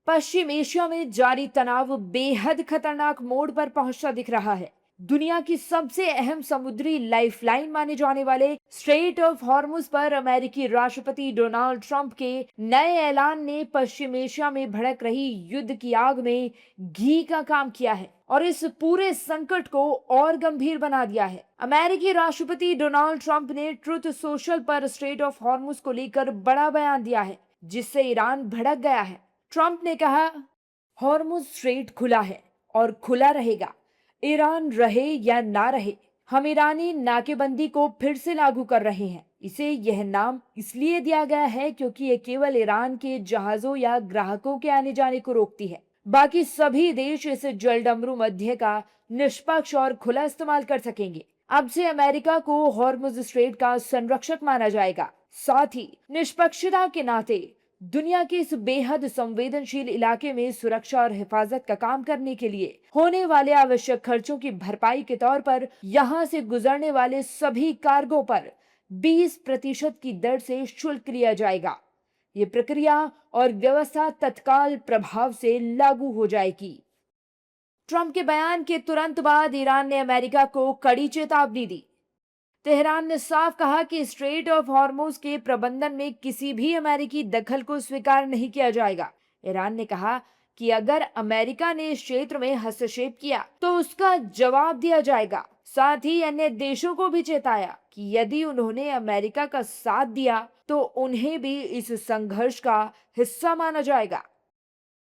पश्चिम Asia में जारी तनाव बेहद खतरनाक मोड़ पर पहुंचता दिख रहा है। दुनिया की सबसे अहम समुद्री लाइफलाइन माने जाने वाले स्ट्रेट ऑफ हॉर्मुज पर अमेरिकी राष्ट्रपति डोनाल्ड ट्रंप के नए ऐलान ने पश्चिम एशिया में भड़क रही युद्ध की आग में घी का काम किया है और इस पूरे संकट को और गंभीर बना दिया है। अमेरिकी राष्ट्रपति डोनाल्ड ट्रंप ने ट्रुथ सोशल पर स्ट्रेट ऑफ हॉर्मुज को लेकर बड़ा बयान दिया है, जिससे ईरान भड़क गया है। ट्रंप ने कहा, हॉर्मुज स्ट्रेट खुला है और खुला रहेगा, ईरान रहे या ना रहे। हम ईरानी नाकेबंदी को फिर से लागू कर रहे हैं। इसे यह नाम इसलिए दिया गया है क्योंकि ये केवल ईरान के जहाजों या ग्राहकों के आने जाने को रोकती है। बाकी सभी देश इस जलडमरू मध्य का निष्पक्ष और खुला इस्तेमाल कर सकेंगे। अब से अमेरिका को हॉर्मुज स्ट्रेट का संरक्षक माना जाएगा। साथ ही निष्पक्षता के नाते दुनिया के इस बेहद संवेदनशील इलाके में सुरक्षा और हिफाजत का काम करने के लिए होने वाले आवश्यक खर्चों की भरपाई के तौर पर यहां से गुजरने वाले सभी कार्गो पर 20% की दर से शुल्क लिया जाएगा। ये प्रक्रिया और व्यवस्था तत्काल प्रभाव से लागू हो जाएगी। ट्रंप के बयान के तुरंत बाद ईरान ने अमेरिका को कड़ी चेतावनी दी। तेहरान ने साफ कहा कि स्ट्रेट ऑफ हॉर्मुज के प्रबंधन में किसी भी अमेरिकी दखल को स्वीकार नहीं किया जाएगा। ईरान ने कहा कि अगर अमेरिका ने इस क्षेत्र में हस्तक्षेप किया तो उसका जवाब दिया जाएगा। साथ ही अन्य देशों को भी चेताया कि यदि उन्होंने अमेरिका का साथ दिया तो उन्हें भी इस संघर्ष का हिस्सा माना जाएगा।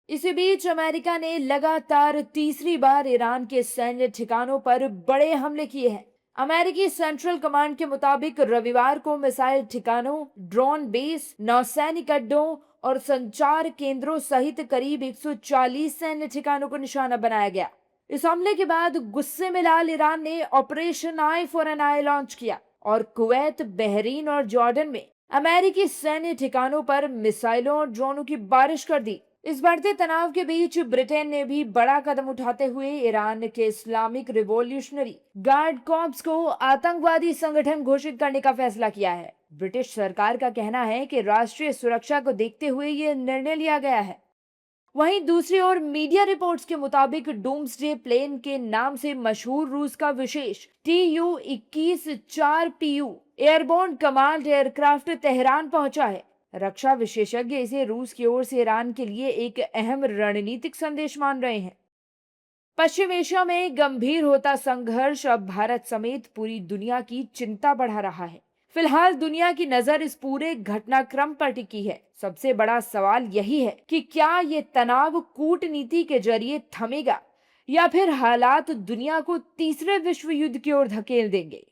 इसी बीच अमेरिका ने लगातार तीसरी बार ईरान के सैन्य ठिकानों पर बड़े हमले किए हैं। अमेरिकी सेंट्रल कमांड के मुताबिक रविवार को मिसाइल ठिकानों, ड्रोन बेस, नौसैनिक अड्डों और संचार केंद्रों सहित करीब 140 सैन्य ठिकानों को निशाना बनाया गया। इस हमले के बाद गुस्से में लाल ईरान ने operation eye for an eye launch किया और कुवैत, बहरीन और जॉर्डन में अमेरिकी सैन्य ठिकानों पर मिसाइलों और ड्रोनों की बारिश कर दी। इस बढ़ते तनाव के बीच ब्रिटेन ने भी बड़ा कदम उठाते हुए ईरान के इस्लामिक रिवॉल्यूशनरी गार्ड कॉर्प्स को आतंकवादी संगठन घोषित करने का फैसला किया है। ब्रिटिश सरकार का कहना है कि राष्ट्रीय सुरक्षा को देखते हुए यह निर्णय लिया गया है। वहीं दूसरी ओर मीडिया रिपोर्ट्स के मुताबिक डूम्सडे प्लेन के नाम से मशहूर रूस का विशेष TU-21-4PU airborne command aircraft Tehran पहुंचा है। रक्षा विशेषज्ञ इसे रूस की ओर से ईरान के लिए एक अहम रणनीतिक संदेश मान रहे हैं। पश्चिम एशिया में गंभीर होता संघर्ष अब भारत समेत पूरी दुनिया की चिंता बढ़ा रहा है। फिलहाल दुनिया की नजर इस पूरे घटनाक्रम पर टिकी है। सबसे बड़ा सवाल यही है कि क्या ये तनाव कूटनीति के जरिए थमेगा या फिर हालात दुनिया को तीसरे विश्व युद्ध की ओर धकेल देंगे।